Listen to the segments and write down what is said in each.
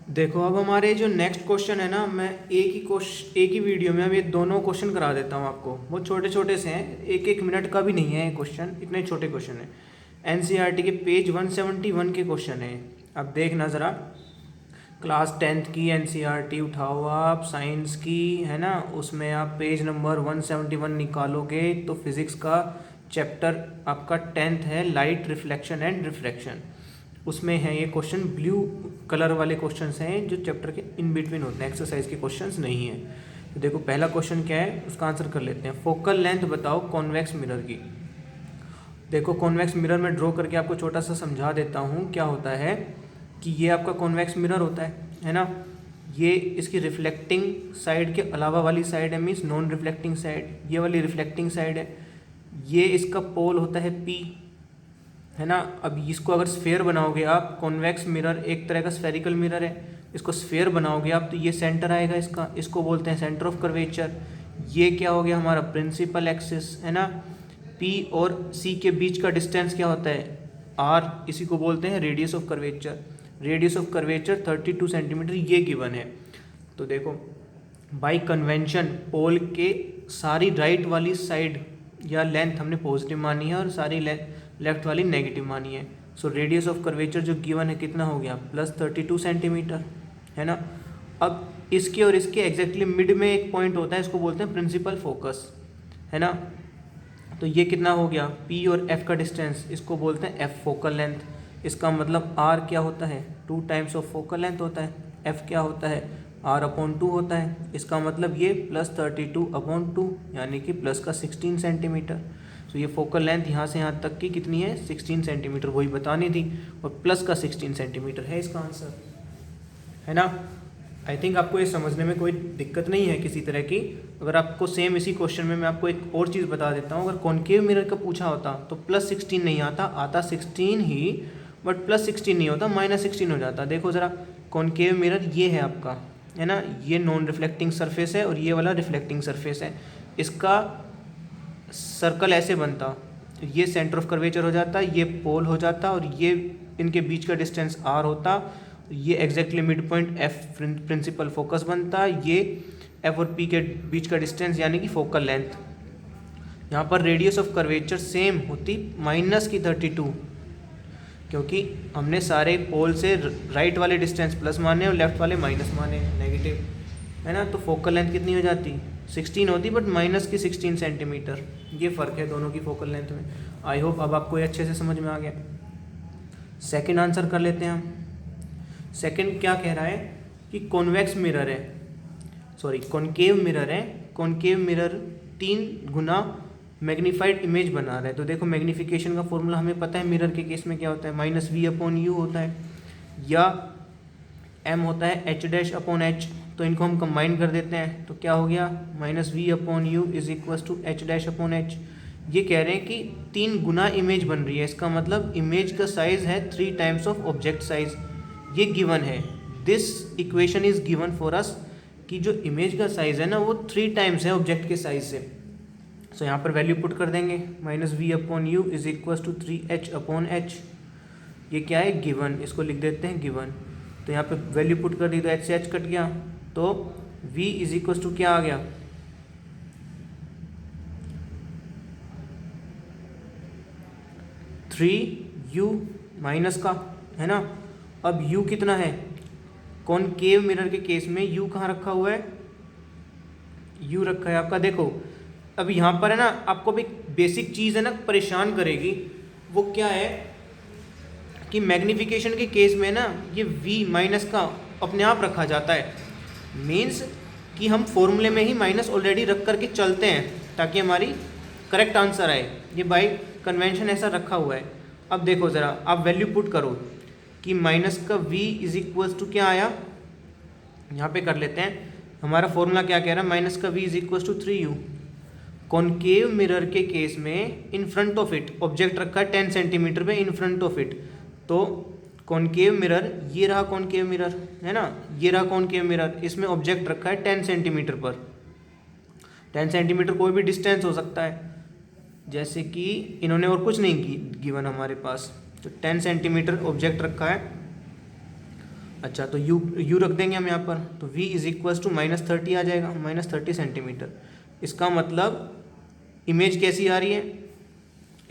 देखो अब हमारे जो नेक्स्ट क्वेश्चन है ना, मैं एक ही वीडियो में अब ये दोनों क्वेश्चन करा देता हूँ आपको। बहुत छोटे छोटे से हैं, एक एक मिनट का भी नहीं है ये क्वेश्चन, इतने छोटे क्वेश्चन है। एनसीईआरटी के पेज 171 के क्वेश्चन है। अब देखना ज़रा, क्लास 10th की एनसीईआरटी उठाओ आप, साइंस की है ना, उसमें आप पेज नंबर 171 निकालोगे तो फिज़िक्स का चैप्टर आपका 10th है, लाइट रिफ्लेक्शन एंड रिफ्रैक्शन। उसमें है ये क्वेश्चन, ब्लू कलर वाले क्वेश्चंस हैं जो चैप्टर के इन बिटवीन होते हैं, एक्सरसाइज के क्वेश्चंस नहीं है। तो देखो पहला क्वेश्चन क्या है, उसका आंसर कर लेते हैं। फोकल लेंथ बताओ कॉन्वेक्स मिरर की। देखो कॉन्वेक्स मिरर में ड्रॉ करके आपको छोटा सा समझा देता हूँ क्या होता है कि ये आपका कॉन्वेक्स मिरर होता है ना। ये इसकी रिफ्लेक्टिंग साइड के अलावा वाली साइड है, मीन्स नॉन रिफ्लेक्टिंग साइड, ये वाली रिफ्लेक्टिंग साइड है। ये इसका पोल होता है पी, है ना। अब इसको अगर स्फेयर बनाओगे आप, कॉन्वेक्स मिरर एक तरह का स्फेरिकल मिरर है, इसको स्फेयर बनाओगे आप तो ये सेंटर आएगा इसका, इसको बोलते हैं सेंटर ऑफ कर्वेचर। ये क्या हो गया हमारा प्रिंसिपल एक्सिस, है ना। पी और सी के बीच का डिस्टेंस क्या होता है, आर, इसी को बोलते हैं radius of curvature. Radius of curvature 32 centimetre ये गिवन है। तो देखो बाई कन्वेंशन पोल के सारी राइट वाली साइड या लेंथ हमने पॉजिटिव मानी है और सारी लेफ्ट वाली नेगेटिव मानी है। सो रेडियस ऑफ कर्वेचर जो गिवन है कितना हो गया, +32 सेंटीमीटर, है ना। अब इसके और इसके एग्जैक्टली मिड में एक पॉइंट होता है, इसको बोलते हैं प्रिंसिपल फोकस, है ना। तो ये कितना हो गया, पी और एफ का डिस्टेंस, इसको बोलते हैं एफ फोकल लेंथ। इसका मतलब आर क्या होता है, 2 टाइम्स ऑफ फोकल लेंथ होता है। एफ क्या होता है, R/2 होता है। इसका मतलब ये +32/2 यानी कि प्लस का 16 सेंटीमीटर। तो ये फोकल लेंथ यहाँ से यहाँ तक की कितनी है, 16 सेंटीमीटर, वही बतानी थी, और प्लस का 16 सेंटीमीटर है इसका आंसर, है ना। आई थिंक आपको ये समझने में कोई दिक्कत नहीं है किसी तरह की। अगर आपको सेम इसी क्वेश्चन में मैं आपको एक और चीज़ बता देता हूँ, अगर कॉन्केव मिरर का पूछा होता तो +16 नहीं आता, आता 16 ही, बट +16 नहीं होता, -16 हो जाता। देखो ज़रा, कॉन्केव मिरर ये है आपका, है ना, ये नॉन रिफ्लेक्टिंग सरफेस है और ये वाला रिफ्लेक्टिंग सरफेस है। इसका सर्कल ऐसे बनता, ये सेंटर ऑफ कर्वेचर हो जाता, ये पोल हो जाता, और ये इनके बीच का डिस्टेंस r होता, ये exactly mid point f principal focus बनता, ये f और p के बीच का डिस्टेंस यानी कि फोकल लेंथ। यहाँ पर रेडियस ऑफ कर्वेचर सेम होती -32, क्योंकि हमने सारे पोल से राइट वाले डिस्टेंस प्लस माने और लेफ्ट वाले माइनस माने, नेगेटिव, है ना। तो फोकल लेंथ कितनी हो जाती, 16 होती, बट -16 सेंटीमीटर। ये फ़र्क है दोनों की फोकल लेंथ में। आई होप अब आपको ये अच्छे से समझ में आ गया। सेकंड आंसर कर लेते हैं हम। सेकंड क्या कह रहा है कि कॉन्वेक्स मिरर है, सॉरी कॉन्केव मिरर है। कॉन्केव मिरर 3 गुना मैग्नीफाइड इमेज बना रहा है। तो देखो मैग्नीफिकेशन का फॉर्मूला हमें पता है, मिरर के केस में क्या होता है, -v/u होता है, या m होता है h'/h। तो इनको हम कंबाइन कर देते हैं तो क्या हो गया, -v/u = h'/h। ये कह रहे हैं कि 3 गुना इमेज बन रही है, इसका मतलब इमेज का साइज है 3 टाइम्स ऑफ ऑब्जेक्ट साइज। ये गिवन है, this equation is given for us, कि जो इमेज का साइज है ना वो 3 टाइम्स है ऑब्जेक्ट के साइज से। सो यहाँ पर वैल्यू पुट कर देंगे, -v/u = 3h/h। ये क्या है, गिवन, इसको लिख देते हैं गिवन। तो यहाँ पे वैल्यू पुट कर दी तो h से h कट गया, तो v = क्या आ गया, 3u माइनस का, है ना। अब u कितना है, कॉनकेव मिरर के केस में u कहाँ रखा हुआ है, u रखा है आपका, देखो अब यहाँ पर है ना, आपको भी बेसिक चीज़ है ना परेशान करेगी, वो क्या है कि मैग्नीफिकेशन के केस में ना ये v माइनस का अपने आप रखा जाता है। मीन्स कि हम फॉर्मूले में ही माइनस ऑलरेडी रख करके चलते हैं ताकि हमारी करेक्ट आंसर आए, ये बाय कन्वेंशन ऐसा रखा हुआ है। अब देखो ज़रा, आप वैल्यू पुट करो कि माइनस का v = क्या आया, यहाँ पे कर लेते हैं, हमारा फॉर्मूला क्या कह रहा है, माइनस का v = 3u। कॉन्केव मिरर के केस में in front of it object रखा है 10 सेंटीमीटर पे इन फ्रंट ऑफ इट। तो कॉन्केव मिरर, ये रहा कॉन्केव मिरर, है ना, ये रहा कॉन्केव मिरर, इसमें ऑब्जेक्ट रखा है 10 सेंटीमीटर पर। 10 सेंटीमीटर कोई भी डिस्टेंस हो सकता है, जैसे कि इन्होंने और कुछ नहीं गिवन हमारे पास, तो 10 सेंटीमीटर ऑब्जेक्ट रखा है। अच्छा, तो यू रख देंगे हम यहाँ पर, तो v इज इक्वल्स टू -30 आ जाएगा, -30 सेंटीमीटर। इसका मतलब इमेज कैसी आ रही है,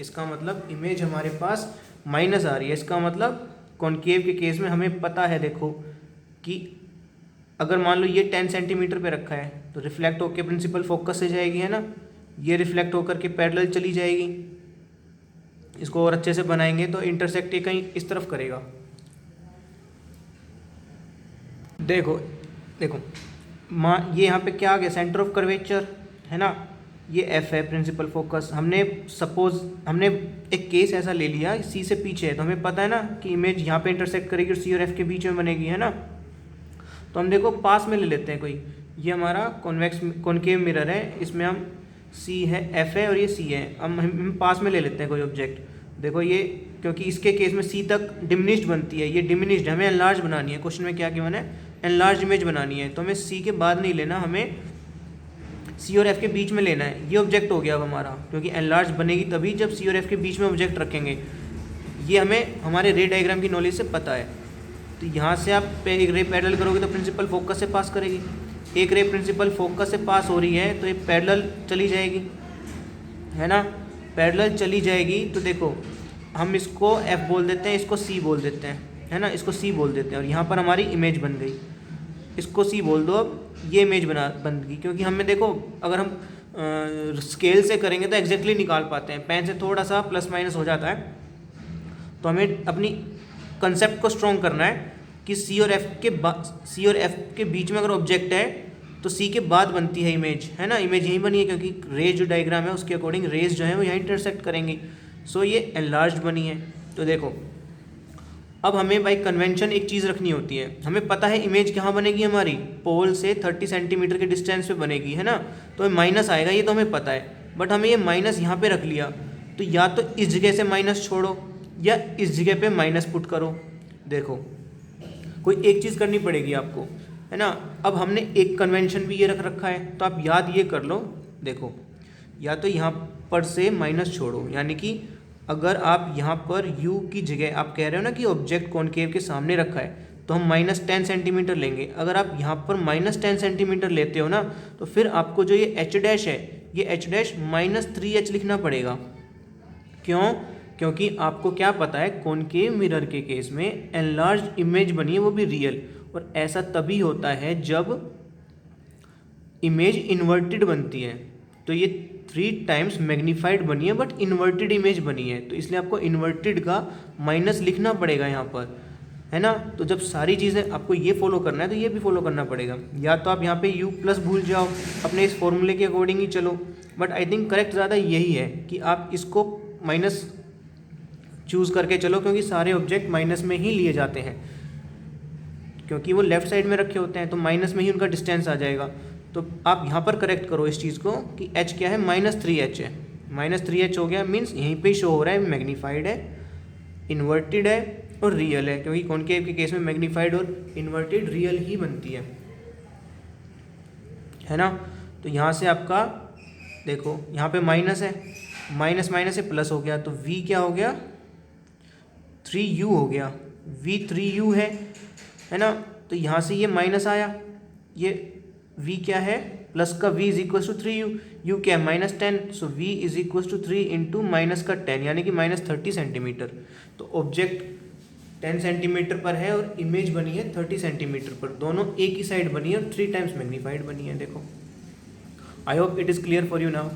इसका मतलब इमेज हमारे पास माइनस आ रही है। इसका मतलब कॉनकेव के केस में हमें पता है, देखो कि अगर मान लो ये 10 सेंटीमीटर पे रखा है तो रिफ्लेक्ट होकर प्रिंसिपल फोकस से जाएगी, है ना, ये रिफ्लेक्ट होकर के पैरेलल चली जाएगी। इसको और अच्छे से बनाएंगे तो इंटरसेक्ट ये कहीं इस तरफ करेगा। देखो देखो ये यहाँ पे क्या आ गया, सेंटर ऑफ कर्वेचर, है ना, ये एफ है प्रिंसिपल फोकस। हमने एक केस ऐसा ले लिया, सी से पीछे है, तो हमें पता है ना कि इमेज यहाँ पे इंटरसेक्ट करेगी और सी और एफ के बीच में बनेगी, है ना। तो हम देखो पास में ले लेते हैं कोई, ये हमारा कॉनकेव मिरर है, इसमें हम सी है, एफ है और ये सी है। हम पास में ले लेते हैं कोई ऑब्जेक्ट। देखो ये, क्योंकि इसके केस में सी तक डिमिनिश्ड बनती है, ये डिमिनिश्ड, हमें एनलार्ज बनानी है। क्वेश्चन में क्या गिवन है, एनलार्ज इमेज बनानी है, तो हमें सी के बाद नहीं लेना, हमें सी और एफ के बीच में लेना है। ये ऑब्जेक्ट हो गया अब हमारा, क्योंकि एनलार्ज बनेगी तभी जब सी और एफ के बीच में ऑब्जेक्ट रखेंगे। ये हमें हमारे रे डायग्राम की नॉलेज से पता है। तो यहाँ से आप एक रे पैरेलल करोगे तो प्रिंसिपल फोकस से पास करेगी, एक रे प्रिंसिपल फोकस से पास हो रही है तो ये पैरेलल चली जाएगी, है ना, पैरेलल चली जाएगी। तो देखो हम इसको एफ बोल देते हैं, इसको सी बोल देते हैं, है ना, इसको सी बोल देते हैं, और यहाँ पर हमारी इमेज बन गई। इसको सी बोल दो, अब ये इमेज बन गई। क्योंकि हमें देखो अगर हम स्केल से करेंगे तो एग्जैक्टली निकाल पाते हैं, पेन से थोड़ा सा प्लस माइनस हो जाता है। तो हमें अपनी कंसेप्ट को स्ट्रॉन्ग करना है कि सी और एफ के बीच में अगर ऑब्जेक्ट है तो सी के बाद बनती है इमेज, है ना। इमेज यहीं बनी है क्योंकि रे जो डायग्राम है उसके अकॉर्डिंग रेज जो है वो यहाँ इंटरसेक्ट करेंगी। सो ये एनलार्ज्ड बनी है। तो देखो अब हमें भाई कन्वेंशन एक चीज़ रखनी होती है, हमें पता है इमेज कहाँ बनेगी, हमारी पोल से 30 सेंटीमीटर के डिस्टेंस पे बनेगी, है ना। तो माइनस आएगा, ये तो हमें पता है, बट हमें ये माइनस यहाँ पे रख लिया, तो या तो इस जगह से माइनस छोड़ो या इस जगह पे माइनस पुट करो। देखो कोई एक चीज़ करनी पड़ेगी आपको, है ना। अब हमने एक कन्वेंशन भी ये रख रखा है, तो आप याद ये कर लो। देखो या तो यहाँ पर से माइनस छोड़ो, यानी कि अगर आप यहाँ पर u की जगह आप कह रहे हो ना कि ऑब्जेक्ट कॉनकेव के सामने रखा है, तो हम -10 सेंटीमीटर लेंगे। अगर आप यहाँ पर -10 सेंटीमीटर लेते हो ना, तो फिर आपको जो ये h डैश है, ये h डैश -3h लिखना पड़ेगा। क्यों? क्योंकि आपको क्या पता है, कॉनकेव मिरर के केस में एनलार्ज इमेज बनी है, वो भी रियल, और ऐसा तभी होता है जब इमेज इन्वर्टेड बनती है। तो ये 3 टाइम्स मैग्नीफाइड बनी है बट इन्वर्टेड इमेज बनी है, तो इसलिए आपको इन्वर्टेड का माइनस लिखना पड़ेगा यहाँ पर, है ना। तो जब सारी चीज़ें आपको ये फॉलो करना है तो ये भी फॉलो करना पड़ेगा। या तो आप यहाँ पे u प्लस भूल जाओ, अपने इस फॉर्मूले के अकॉर्डिंग ही चलो, बट आई थिंक करेक्ट ज़्यादा यही है कि आप इसको माइनस चूज़ करके चलो, क्योंकि सारे ऑब्जेक्ट माइनस में ही लिए जाते हैं, क्योंकि वो लेफ्ट साइड में रखे होते हैं, तो माइनस में ही उनका डिस्टेंस आ जाएगा। तो आप यहाँ पर करेक्ट करो इस चीज़ को कि h क्या है, -3h है, -3h हो गया, मीन्स यहीं पे शो हो रहा है मैग्नीफाइड है, इन्वर्टेड है और रियल है, क्योंकि कॉनकेव के केस में मैग्नीफाइड और इन्वर्टेड रियल ही बनती है ना। तो यहाँ से आपका देखो यहाँ पे माइनस है, माइनस माइनस से प्लस हो गया, तो v क्या हो गया, 3u हो गया, v 3u है ना। तो यहाँ से ये माइनस आया, ये v क्या है, प्लस का v is equal to 3u, u क्या है -10, so v is equal to 3 into minus का 10 यानी कि -30 सेंटीमीटर। तो ऑब्जेक्ट 10 सेंटीमीटर पर है और इमेज बनी है 30 सेंटीमीटर पर, दोनों एक ही साइड बनी है और 3 टाइम्स मैग्नीफाइड बनी है। देखो I hope it is clear for you now.